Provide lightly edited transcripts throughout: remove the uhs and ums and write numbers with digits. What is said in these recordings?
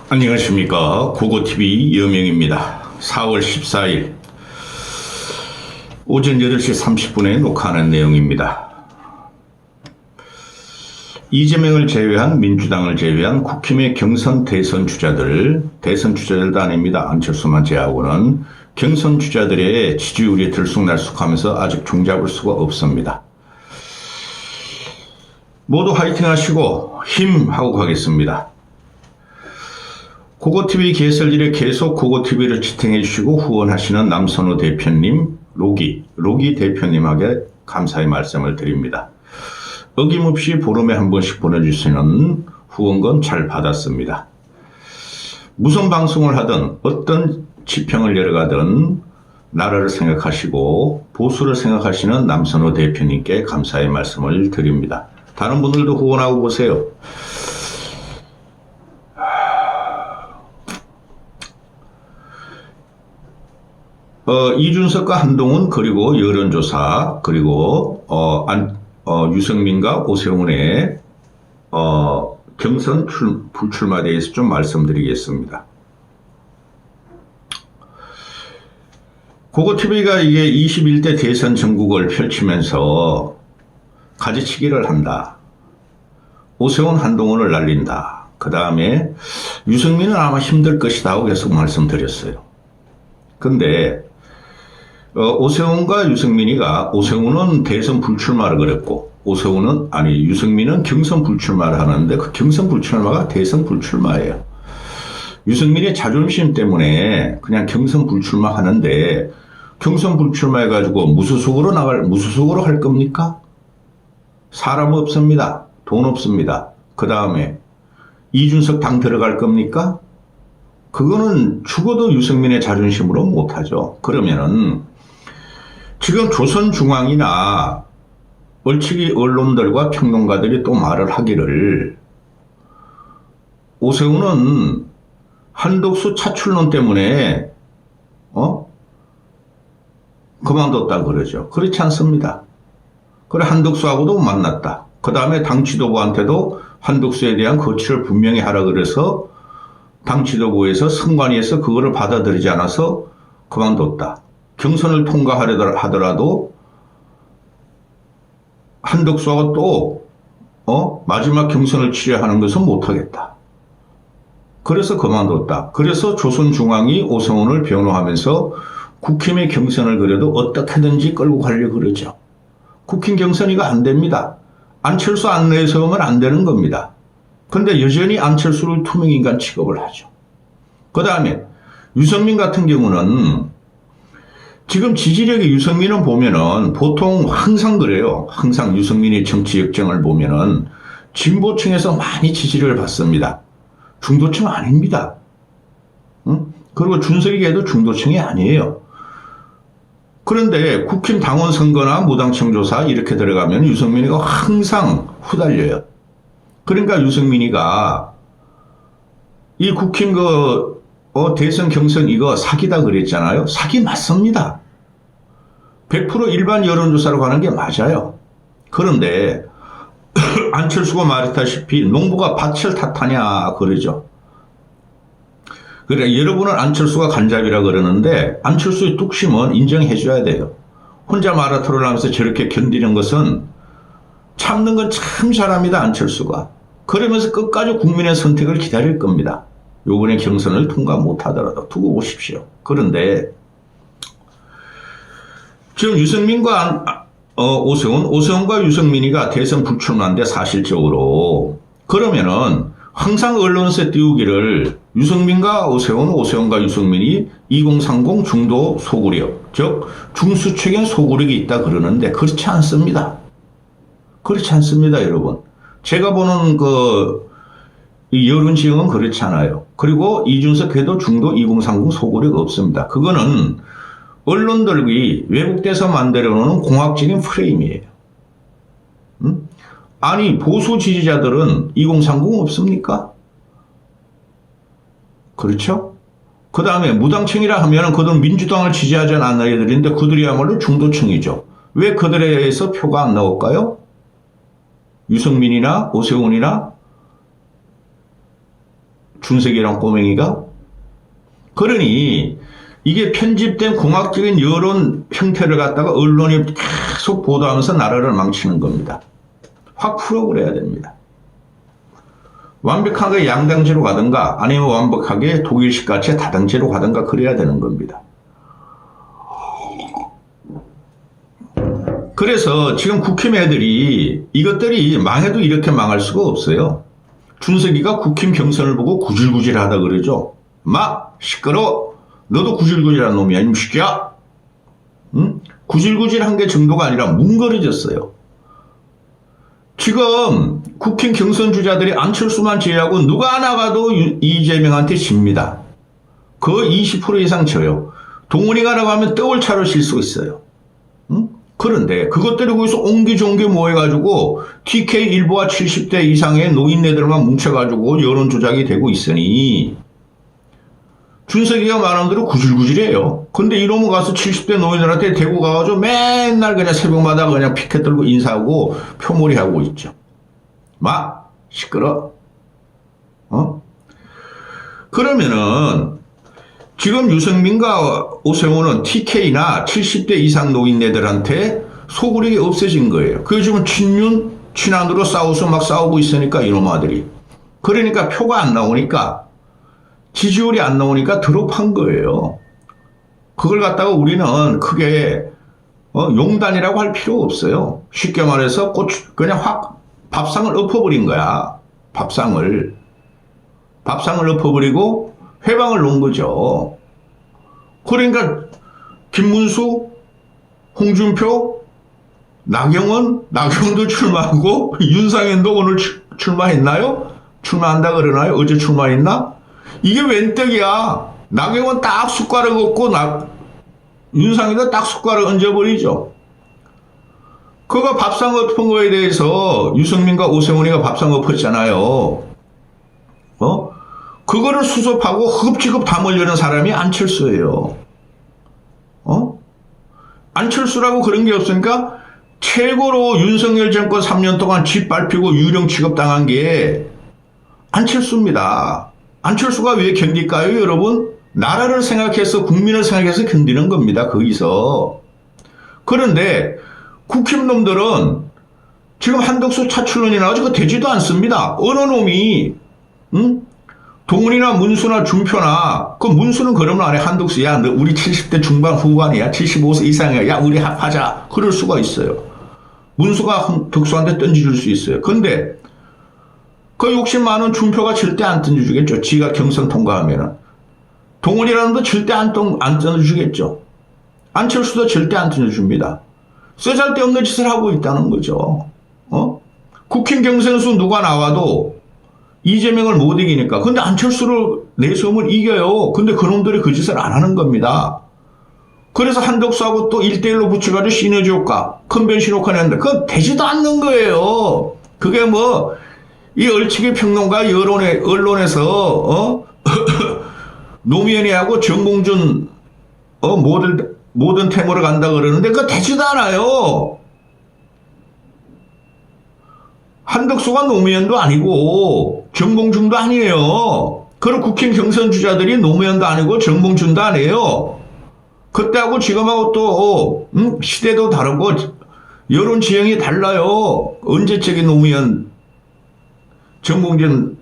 안녕하십니까. 고고TV 여명입니다. 4월 14일 오전 8시 30분에 녹화하는 내용입니다. 이재명을 제외한 민주당을 제외한 국힘의 경선 대선 주자들도 아닙니다. 안철수만 제외하고는 경선 주자들의 지지율이 들쑥날쑥하면서 아직 종잡을 수가 없습니다. 모두 화이팅 하시고 힘하고 가겠습니다. 고고TV 개설 이래 계속 고고TV를 지탱해 주시고 후원하시는 남선호 대표님, 로기 대표님에게 감사의 말씀을 드립니다. 어김없이 보름에 한 번씩 보내주시는 후원금 잘 받았습니다. 무슨 방송을 하든 어떤 지평을 내려가든 나라를 생각하시고 보수를 생각하시는 남선호 대표님께 감사의 말씀을 드립니다. 다른 분들도 후원하고 보세요. 이준석과 한동훈 그리고 여론조사 그리고 유승민과 오세훈의 경선 불출마에 대해서 좀 말씀드리겠습니다. 고고TV가 이게 21대 대선 전국을 펼치면서 가지치기를 한다. 오세훈 한동훈을 날린다. 그 다음에 유승민은 아마 힘들 것이다 하고 계속 말씀드렸어요. 근데 오세훈과 유승민이가 오세훈은 대선 불출마를 그랬고 유승민은 경선 불출마를 하는데 그 경선 불출마가 대선 불출마예요. 유승민의 자존심 때문에 그냥 경선 불출마 하는데 경선 불출마 해가지고 무소속으로 할 겁니까? 사람 없습니다. 돈 없습니다. 그 다음에 이준석 당 들어갈 겁니까? 그거는 죽어도 유승민의 자존심으로 못하죠. 그러면은 지금 조선중앙이나 얼치기 언론들과 평론가들이 또 말을 하기를 오세훈은 한덕수 차출론 때문에 그만뒀다 그러죠. 그렇지 않습니다. 그래 한덕수하고도 만났다. 그 다음에 당 지도부한테도 한덕수에 대한 거취를 분명히 하라 그래서 당 지도부에서 선관위에서 그거를 받아들이지 않아서 그만뒀다. 경선을 통과하더라도 한덕수하고 또 마지막 경선을 치러하는 것은 못하겠다. 그래서 그만뒀다. 그래서 조선중앙이 오세훈을 변호하면서 국힘의 경선을 그래도 어떻게든지 끌고 가려고 그러죠. 국힘 경선이가 안 됩니다. 안철수 안 내세우면 안 되는 겁니다. 근데 여전히 안철수를 투명인간 취급을 하죠. 그 다음에 유승민 같은 경우는 지금 지지력이 유승민은 보면은 보통 항상 그래요. 항상 유승민의 정치 역정을 보면은 진보층에서 많이 지지를 받습니다. 중도층 아닙니다. 그리고 준석이도 중도층이 아니에요. 그런데 국힘 당원 선거나 무당청 조사 이렇게 들어가면 유승민이가 항상 후달려요. 그러니까 유승민이가 이 국힘 대선 경선 이거 사기다 그랬잖아요. 사기 맞습니다. 100% 일반 여론조사로 가는 게 맞아요. 그런데 안철수가 말했다시피 농부가 밭을 탓하냐 그러죠. 그래 여러분은 안철수가 간잡이라 그러는데 안철수의 뚝심은 인정해 줘야 돼요. 혼자 마라톤을 하면서 저렇게 견디는 것은 참는 건 참 잘합니다. 안철수가. 그러면서 끝까지 국민의 선택을 기다릴 겁니다. 요번에 경선을 통과 못하더라도 두고 보십시오. 그런데 지금 유승민과 오세훈과 유승민이가 대선 불출마인데 사실적으로 그러면은 항상 언론사에 띄우기를 유승민과 오세훈과 유승민이 2030 중도 소구력, 즉 중수층의 소구력이 있다 그러는데 그렇지 않습니다. 그렇지 않습니다, 여러분. 제가 보는 여론 지형은 그렇지 않아요. 그리고 이준석 걔도 중도 2030 소구력 없습니다. 그거는 언론들이 왜곡돼서 만들어 놓은 공학적인 프레임이에요. 아니 보수 지지자들은 2030 없습니까? 그렇죠? 그 다음에 무당층이라 하면 그들은 민주당을 지지하지 않는 애들인데 그들이야말로 중도층이죠. 왜 그들에서 표가 안 나올까요? 유승민이나 오세훈이나 준석이랑 꼬맹이가? 그러니 이게 편집된 공학적인 여론 형태를 갖다가 언론이 계속 보도하면서 나라를 망치는 겁니다. 확 풀어버려야 됩니다. 완벽하게 양당제로 가든가 아니면 완벽하게 독일식 같이 다당제로 가든가 그래야 되는 겁니다. 그래서 지금 국힘 애들이 이것들이 망해도 이렇게 망할 수가 없어요. 준석이가 국힘 경선을 보고 구질구질하다 그러죠. 시끄러워. 너도 구질구질한 놈이야 이 새끼야. 응? 구질구질한 게 정도가 아니라 뭉거려졌어요. 지금 국힘 경선 주자들이 안철수만 제외하고 누가 나가도 이재명한테 집니다. 그 20% 이상 져요. 동훈이가 나가면 떡을 차려 실 수 있어요. 응? 그런데 그것들이 거기서 옹기종기 모여가지고 TK 일부와 70대 이상의 노인네들만 뭉쳐가지고 여론 조작이 되고 있으니 준석이가 말하는 대로 구질구질해요. 근데 이놈은 가서 70대 노인들한테 대고 가가지고 맨날 그냥 새벽마다 그냥 피켓 들고 인사하고 표몰이 하고 있죠. 시끄러. 그러면은 지금 유승민과 오세훈은 TK나 70대 이상 노인네들한테 소구력이 없어진 거예요. 그게 지금 친윤, 친한으로 싸워서 막 싸우고 있으니까 이놈 아들이. 그러니까 표가 안 나오니까 지지율이 안 나오니까 드롭한 거예요. 그걸 갖다가 우리는 크게 용단이라고 할 필요 없어요. 쉽게 말해서 그냥 확 밥상을 엎어버린 거야. 밥상을 엎어버리고 회방을 놓은 거죠. 그러니까 김문수, 홍준표, 나경원도 출마하고 윤상현도 오늘 출마했나요? 출마한다 그러나요? 어제 출마했나? 이게 웬 떡이야. 나경원 딱 숟가락 얹고 윤상현도 딱 숟가락 얹어버리죠. 그거 밥상 엎은 거에 대해서 유승민과 오세훈이가 밥상 엎었잖아요. 그거를 수습하고 흡지급 담으려는 사람이 안철수예요. 안철수라고 그런 게 없으니까 최고로 윤석열 정권 3년 동안 짓밟히고 유령 취급당한 게 안철수입니다. 안철수가 왜 견딜까요, 여러분? 나라를 생각해서 국민을 생각해서 견디는 겁니다. 거기서. 그런데 국힘 놈들은 지금 한덕수 차출론이 나와서 되지도 않습니다. 어느 놈이 동훈이나 문수나 준표나 그 문수는 그러면 안 해. 한덕수 야 너 우리 70대 중반 후반이야. 75세 이상이야. 야 우리 합하자. 그럴 수가 있어요. 문수가 덕수한테 던져줄 수 있어요. 근데 그 욕심 많은 준표가 절대 안 던져주겠죠. 지가 경선 통과하면은. 동훈이라는 도 절대 안 던져주겠죠. 안철수도 절대 안 던져줍니다. 쓰잘데없는 짓을 하고 있다는 거죠. 국힘 경선수 누가 나와도 이재명을 못 이기니까. 근데 안철수를 내세우면 이겨요. 근데 그놈들이 그 짓을 안 하는 겁니다. 그래서 한덕수하고 또 1대1로 붙여가지고 시너지 효과, 컨벤션 효과 내는데 그건 되지도 않는 거예요. 그게 이 얼치기 평론가 언론에서, 노무현이하고 정봉준, 모든 템으로 간다 그러는데 그거 되지도 않아요. 한덕수가 노무현도 아니고 정봉준도 아니에요. 그리고 국힘 경선 주자들이 노무현도 아니고 정봉준도 아니에요. 그때하고 지금하고 또 시대도 다르고 여론 지형이 달라요. 언제적인 노무현, 정봉준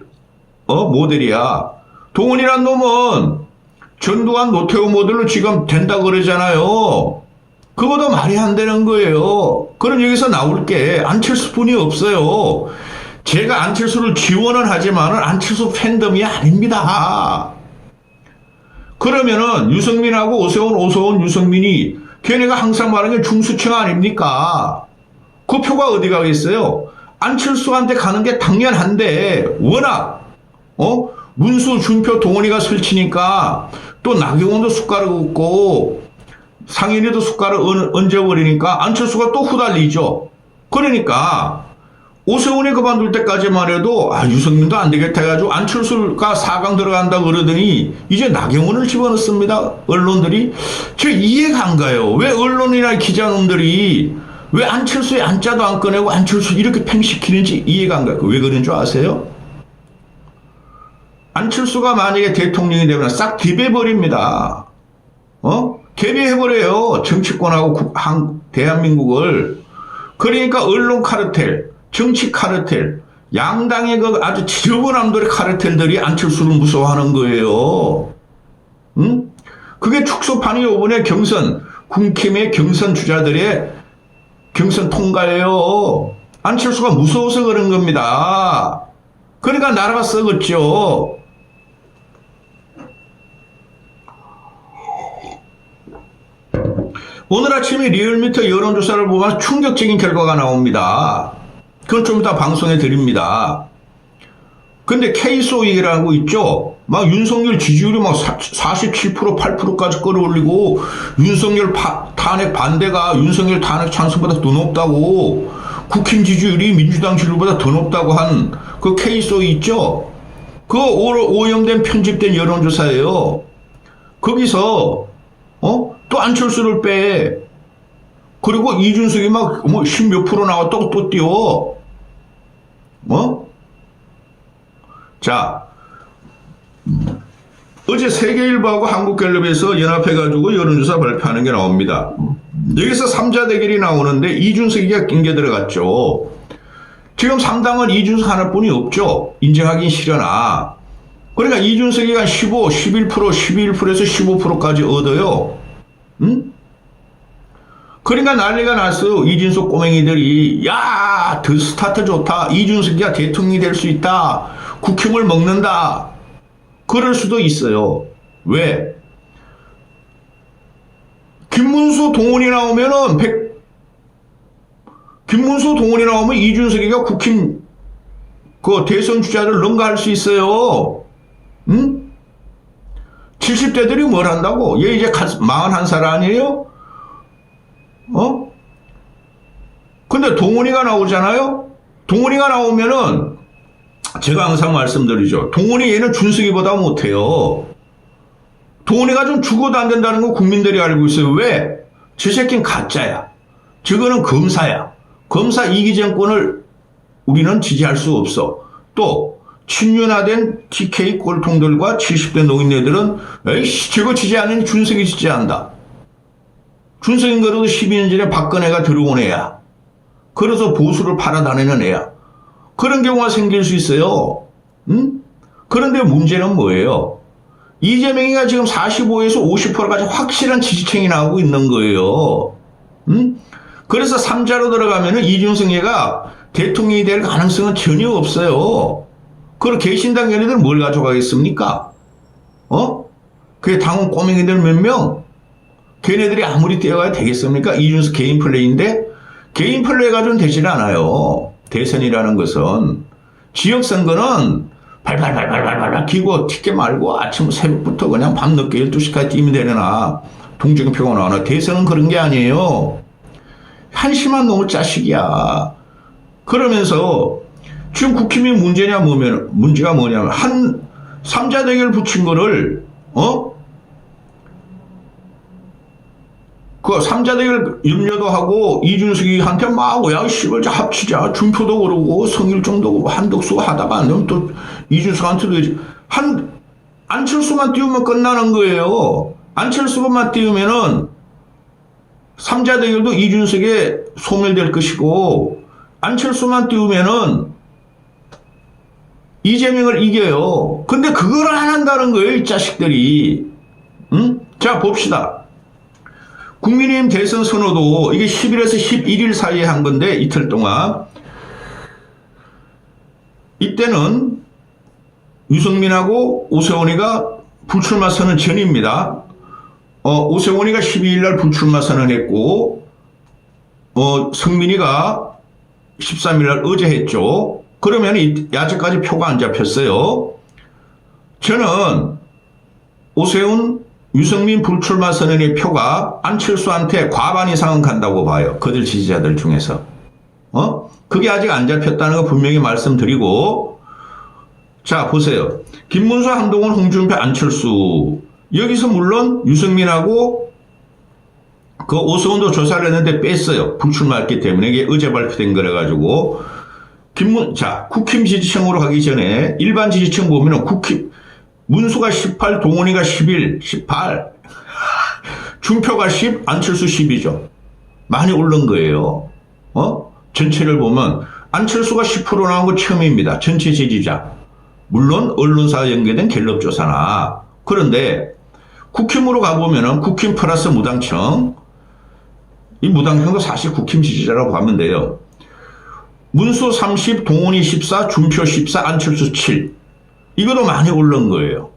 모델이야. 동훈이란 놈은 전두환 노태우 모델로 지금 된다 그러잖아요. 그거도 말이 안 되는 거예요. 그럼 여기서 나올 게 안철수뿐이 없어요. 제가 안철수를 지원은 하지만 안철수 팬덤이 아닙니다. 그러면은 유승민하고 오세훈, 유승민이 걔네가 항상 말하는 게 중수층 아닙니까? 그 표가 어디 가겠어요? 안철수한테 가는 게 당연한데 워낙 문수, 준표, 동원이가 설치니까 또 나경원도 숟가락 얹고 상인이도 숟가락 얹어버리니까 안철수가 또 후달리죠. 그러니까 오세훈이 그만둘 때까지만 해도 유승민도 안 되겠다 해가지고 안철수가 4강 들어간다 그러더니 이제 나경원을 집어넣습니다. 언론들이. 저 이해가 안 가요. 왜 언론이나 기자놈들이 왜 안철수의 안자도 안 꺼내고 안철수 이렇게 팽시키는지 이해가 안 가요. 왜 그런 줄 아세요? 안철수가 만약에 대통령이 되면 싹 디베버립니다. 개비해버려요. 정치권하고 대한민국을. 그러니까 언론 카르텔, 정치 카르텔, 양당의 그 아주 지저분함들의 카르텔들이 안철수를 무서워하는 거예요. 응? 그게 축소판이 요번에 국힘의 경선 주자들의 경선 통과예요. 안철수가 무서워서 그런 겁니다. 그러니까 나라가 썩었죠. 오늘 아침에 리얼미터 여론조사를 보면 충격적인 결과가 나옵니다. 그건 좀 이따 방송해 드립니다. 근데 K소익이라고 있죠? 막 윤석열 지지율이 막 47%, 8%까지 끌어올리고 윤석열 탄핵 반대가 윤석열 탄핵 찬성보다 더 높다고, 국힘 지지율이 민주당 지지율보다 더 높다고 한 그 K소익 있죠? 그거 오염된 편집된 여론조사예요. 거기서 또 안철수를 빼. 그리고 이준석이 막 뭐 10몇 프로 나왔다고 또 띄워. 자, 어제 세계일보하고 한국갤럽에서 연합해가지고 여론조사 발표하는 게 나옵니다. 여기서 3자 대결이 나오는데 이준석이가 낑겨 들어갔죠. 지금 3당은 이준석 하나뿐이 없죠. 인정하긴 싫으나. 그러니까 이준석이가 한 15, 11%, 11%에서 15%까지 얻어요. 응? 그러니까 난리가 났어요. 이준석 꼬맹이들이. 야, 더 스타트 좋다. 이준석이가 대통령이 될 수 있다. 국힘을 먹는다. 그럴 수도 있어요. 왜? 김문수 동원이 나오면은 김문수 동원이 나오면 이준석이가 국힘 그 대선 주자를 능가할 수 있어요. 응? 70대들이 뭘 한다고? 얘 이제 41살 아니에요? 근데 동원이가 나오잖아요? 동원이가 나오면은 제가 항상 말씀드리죠. 동원이 얘는 준석이보다 못해요. 동원이가 좀 죽어도 안 된다는 거 국민들이 알고 있어요. 왜? 저 새끼는 가짜야. 저거는 검사야. 검사 이기 정권을 우리는 지지할 수 없어. 또 친윤화된 TK 꼴통들과 70대 노인네들은 에이씨 저거 지지하는 준석이 지지한다. 준석인 거라도 12년 전에 박근혜가 들어온 애야. 그래서 보수를 팔아다니는 애야. 그런 경우가 생길 수 있어요. 응? 그런데 문제는 뭐예요? 이재명이가 지금 45에서 50%까지 확실한 지지층이 나오고 있는 거예요. 응? 그래서 3자로 들어가면은 이준석이가 대통령이 될 가능성은 전혀 없어요. 그리고 개신당 얘네들 뭘 가져가겠습니까? 그게 당원 꼬맹이들 몇 명? 걔네들이 아무리 뛰어가야 되겠습니까? 이준석 개인 플레이인데 개인 플레이 가지고는 되질 않아요. 대선이라는 것은. 지역선거는 발발발발발발 기고 티켓 말고 아침 새벽부터 그냥 밤늦게 12시까지 뛰면 되려나 동정표가 나오나. 대선은 그런 게 아니에요. 한심한 놈의 자식이야. 그러면서 지금 국힘이 문제가 뭐냐면 한 3자 대결 붙인 거를 그 3자 대결 염려도 하고 이준석이한테 막 야 씨발 합치자 준표도 그러고 성일정도 그러고 한덕수 하다가 안 되면 또 이준석한테도 안철수만 띄우면 끝나는 거예요. 안철수만 띄우면은 3자 대결도 이준석에 소멸될 것이고 안철수만 띄우면은 이재명을 이겨요. 근데 그걸 안 한다는 거예요, 이 자식들이. 응? 자, 봅시다. 국민의힘 대선 선호도 이게 10일에서 11일 사이에 한 건데 이틀 동안 이때는 유승민하고 오세훈이가 불출마 선언 전입니다. 오세훈이가 12일 날 불출마 선언했고 성민이가 13일 날 어제 했죠. 그러면 아직까지 표가 안 잡혔어요. 저는 오세훈, 유승민 불출마 선언의 표가 안철수한테 과반 이상은 간다고 봐요. 그들 지지자들 중에서. 그게 아직 안 잡혔다는 거 분명히 말씀드리고. 자, 보세요. 김문수, 한동훈, 홍준표, 안철수. 여기서 물론 유승민하고 그 오세훈도 조사를 했는데 뺐어요. 불출마했기 때문에. 이게 어제 발표된 거라가지고. 자, 국힘 지지층으로 가기 전에 일반 지지층 보면은 문수가 18, 동훈이가 11, 18. 준표가 10, 안철수 10이죠. 많이 오른 거예요. 전체를 보면 안철수가 10% 나온 거 처음입니다. 전체 지지자. 물론 언론사와 연계된 갤럽 조사나. 그런데 국힘으로 가보면은 국힘 플러스 무당청. 이 무당청도 사실 국힘 지지자라고 하면 돼요. 문수 30, 동훈이 14, 준표 14, 안철수 7. 이거도 많이 오른 거예요.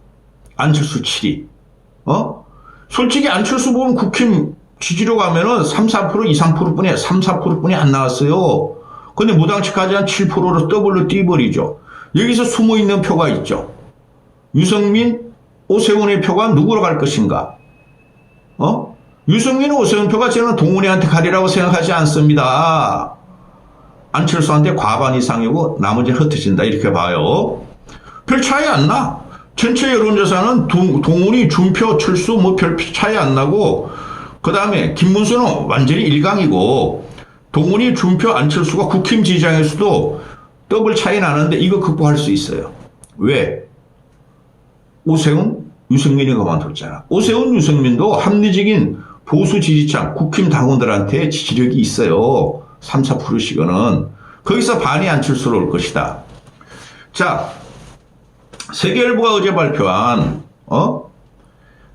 안철수 7이. 솔직히 안철수 보면 국힘 지지로 가면은 3, 4%, 2, 3%뿐이, 3, 4%뿐이 안 나왔어요. 근데 무당측까지 한 7%로 더블로 뛰어버리죠. 여기서 숨어 있는 표가 있죠. 유승민, 오세훈의 표가 누구로 갈 것인가? 유승민, 오세훈 표가 저는 동훈이한테 가리라고 생각하지 않습니다. 안철수한테 과반 이상이고 나머지는 흩어진다 이렇게 봐요. 별 차이 안 나. 전체 여론조사는 동훈이, 준표, 철수 뭐 별 차이 안 나고 그 다음에 김문수는 완전히 일강이고 동훈이, 준표, 안철수가 국힘 지지장에서도 더블 차이 나는데 이거 극복할 수 있어요. 왜? 오세훈, 유승민이 그만뒀잖아. 오세훈, 유승민도 합리적인 보수 지지층, 국힘 당원들한테 지지력이 있어요. 3, 4%씩은. 거기서 반이 안철수로 올 것이다. 자, 세계일보가 어제 발표한,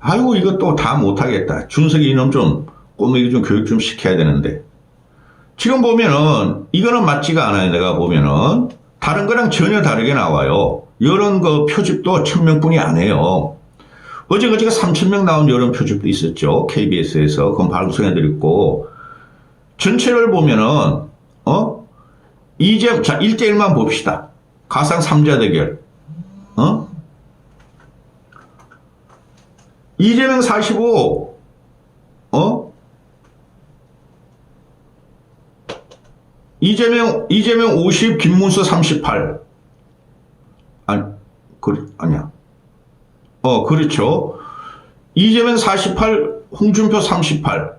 아이고, 이것도 다 못하겠다. 준석이 이놈 좀, 꼬매기 좀 교육 좀 시켜야 되는데. 지금 보면은, 이거는 맞지가 않아요. 내가 보면은. 다른 거랑 전혀 다르게 나와요. 여론 그 표집도 1000명뿐이 안 해요. 어제가 3000명 나온 여론 표집도 있었죠. KBS에서. 그건 방송해드렸고. 전체를 보면은, 자, 1대1만 봅시다. 가상 3자 대결. 이재명 45, 이재명 50, 김문수 38. 아니야. 그렇죠. 이재명 48, 홍준표 38.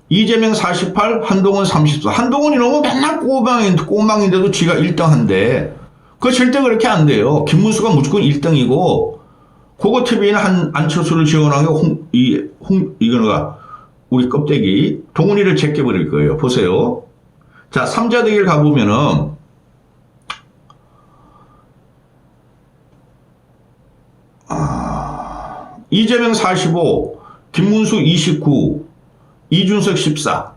이재명 48, 한동훈 34. 한동훈이 너무 맨날 꼬망인데도 지가 1등 한대. 그거 절대 그렇게 안 돼요. 김문수가 무조건 1등이고, 그거 TV는 안철수를 지원한 게 이거가 우리 껍데기, 동훈이를 제껴버릴 거예요. 보세요. 자, 3자 대결 가보면은, 이재명 45, 김문수 29, 이준석 14.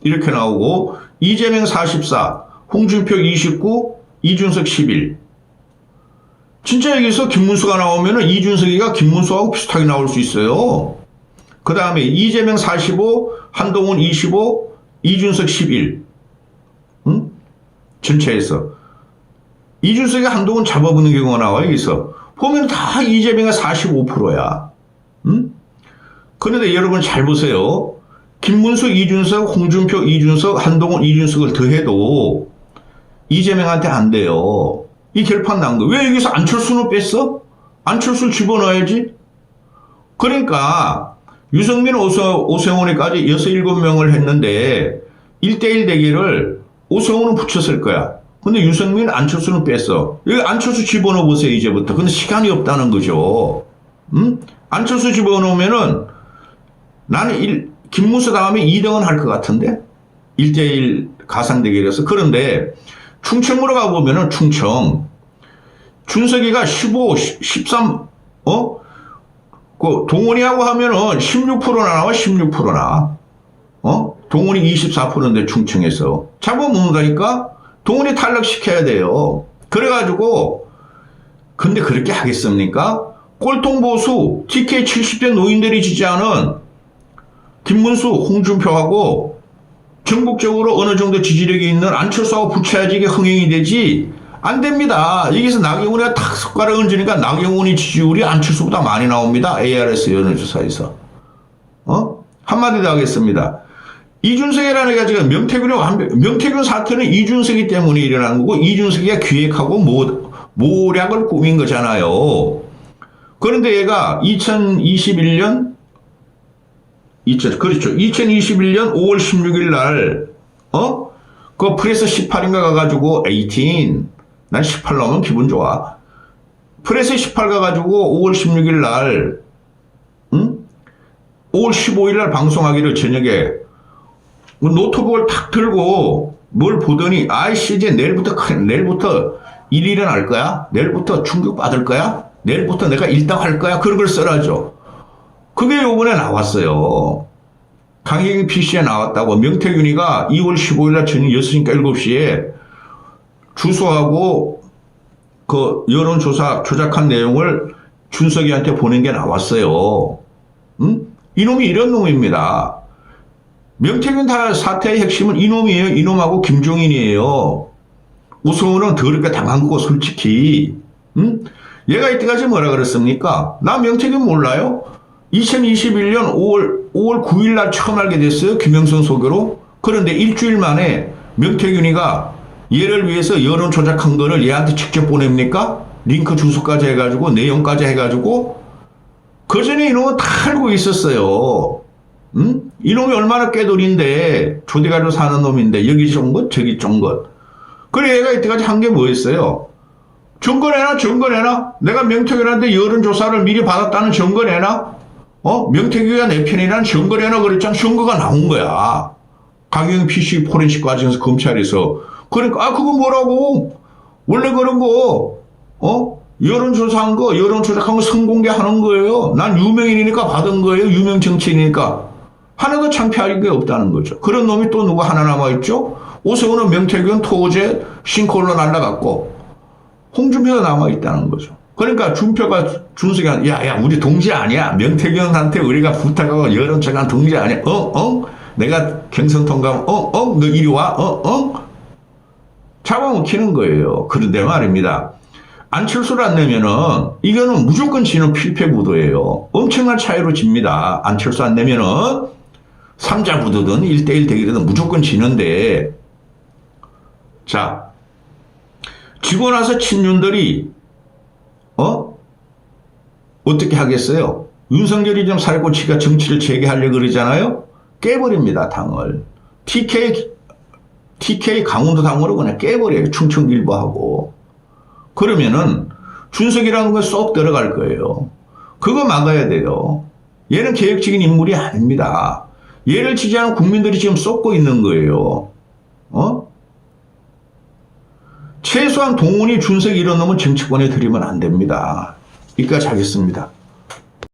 이렇게 나오고, 이재명 44, 홍준표 29, 이준석 11. 진짜 여기서 김문수가 나오면은 이준석이가 김문수하고 비슷하게 나올 수 있어요. 그 다음에 이재명 45, 한동훈 25, 이준석 11. 전체에서. 이준석이 한동훈 잡아보는 경우가 나와, 여기서. 보면 다 이재명이 45%야. 그런데 여러분 잘 보세요. 김문수, 이준석, 홍준표, 이준석, 한동훈, 이준석을 더해도 이재명한테 안 돼요. 이 결판 난 거. 왜 여기서 안철수는 뺐어? 안철수를 집어넣어야지. 그러니까 유승민, 오세훈이까지 6, 7명을 했는데 1대1 대결을 오세훈은 붙였을 거야. 근데 유승민, 안철수는 뺐어. 여기 안철수 집어넣어 보세요, 이제부터. 근데 시간이 없다는 거죠. 안철수 집어넣으면은 나는 김문수 다음에 2등은 할 것 같은데? 1대1 가상대결에서. 그런데 충청으로 가보면은 충청. 준석이가 15, 13, 동훈이하고 하면은 16%나 나와, 16%나. 동훈이 24%인데 충청에서. 잡아먹는다니까? 동훈이 탈락시켜야 돼요. 그래가지고, 근데 그렇게 하겠습니까? 꼴통보수, TK 70대 노인들이 지지하는 김문수, 홍준표하고 전국적으로 어느 정도 지지력이 있는 안철수하고 붙여야지 이게 흥행이 되지. 안 됩니다. 여기서 나경원이가 탁 숟가락 얹으니까 나경원이 지지율이 안철수보다 많이 나옵니다. ARS 여론조사에서. 한마디 더 하겠습니다. 이준석이라는 애가 지금 명태균 사태는 이준석이 때문에 일어난 거고, 이준석이가 기획하고 모략을 꾸민 거잖아요. 그런데 얘가 2021년 5월 16일 날, 그 프레스 18인가 가가지고, 난 18 나오면 기분 좋아. 프레스 18 가가지고 5월 16일 날, 5월 15일 날 방송하기를 저녁에 노트북을 탁 들고 뭘 보더니 아이씨 이제 내일부터 일 일어날 거야? 내일부터 충격 받을 거야? 내일부터 내가 일당할 거야? 그런 걸 써라죠. 그게 요번에 나왔어요. 강혜경 PC에 나왔다고. 명태균이가 2월 15일 날 저녁 6시니까 7시에 주소하고 그 여론조사 조작한 내용을 준석이한테 보낸 게 나왔어요. 이놈이 이런 놈입니다. 명태균 사태의 핵심은 이놈이에요. 이놈하고 김종인이에요. 우승우는 더럽게 당한 거고 솔직히. 얘가 이때까지 뭐라 그랬습니까? 나 명태균 몰라요? 2021년 5월 9일 날 처음 알게 됐어요. 김영선 소개로. 그런데 일주일 만에 명태균이가 얘를 위해서 여론 조작한 거를 얘한테 직접 보냅니까? 링크 주소까지 해가지고 내용까지 해가지고 그 전에 이놈은 다 알고 있었어요. 이놈이 얼마나 깨돌인데 조대가리로 사는 놈인데 여기 좀 것 저기 좀 것. 그래 얘가 이때까지 한 게 뭐였어요? 증거내나? 내가 명태균한테 여론조사를 미리 받았다는 증거내나? 명태균이가 내 편이라는 증거내나 그랬잖아. 증거가 나온 거야. 강경 PC 포렌식 과정에서 검찰에서. 그러니까 그거 뭐라고? 원래 그런 거 여론조사한 거 여론 조작한 거 선공개하는 거예요. 난 유명인이니까 받은 거예요. 유명 정치인이니까. 하나도 창피할 게 없다는 거죠. 그런 놈이 또 누가 하나 남아있죠? 오세훈은 명태균 토제 싱크홀로 날라갔고 홍준표가 남아있다는 거죠. 그러니까 준석이 야 우리 동지 아니야. 명태균한테 우리가 부탁하고 여론 조작한 동지 아니야. 내가 경선 통과하면 너 이리 와. 잡아먹히는 거예요. 그런데 말입니다. 안철수를 안 내면은 이거는 무조건 지는 필패 구도예요. 엄청난 차이로 집니다. 안철수 안 내면은 3자 구도든 1대1 대결이든 무조건 지는데 자 지고 나서 친윤들이 어떻게 하겠어요? 윤석열이 좀 살고 지가 정치를 재개하려고 그러잖아요. 깨버립니다. 당을. TK 강원도 당으로 그냥 깨버려요. 충청일보하고. 그러면은 준석이라는 건 쏙 들어갈 거예요. 그거 막아야 돼요. 얘는 계획적인 인물이 아닙니다. 얘를 지지하는 국민들이 지금 쏟고 있는 거예요. 최소한 동훈이 준석이 이런 놈은 정치권에 들이면 안 됩니다. 여기까지 하겠습니다.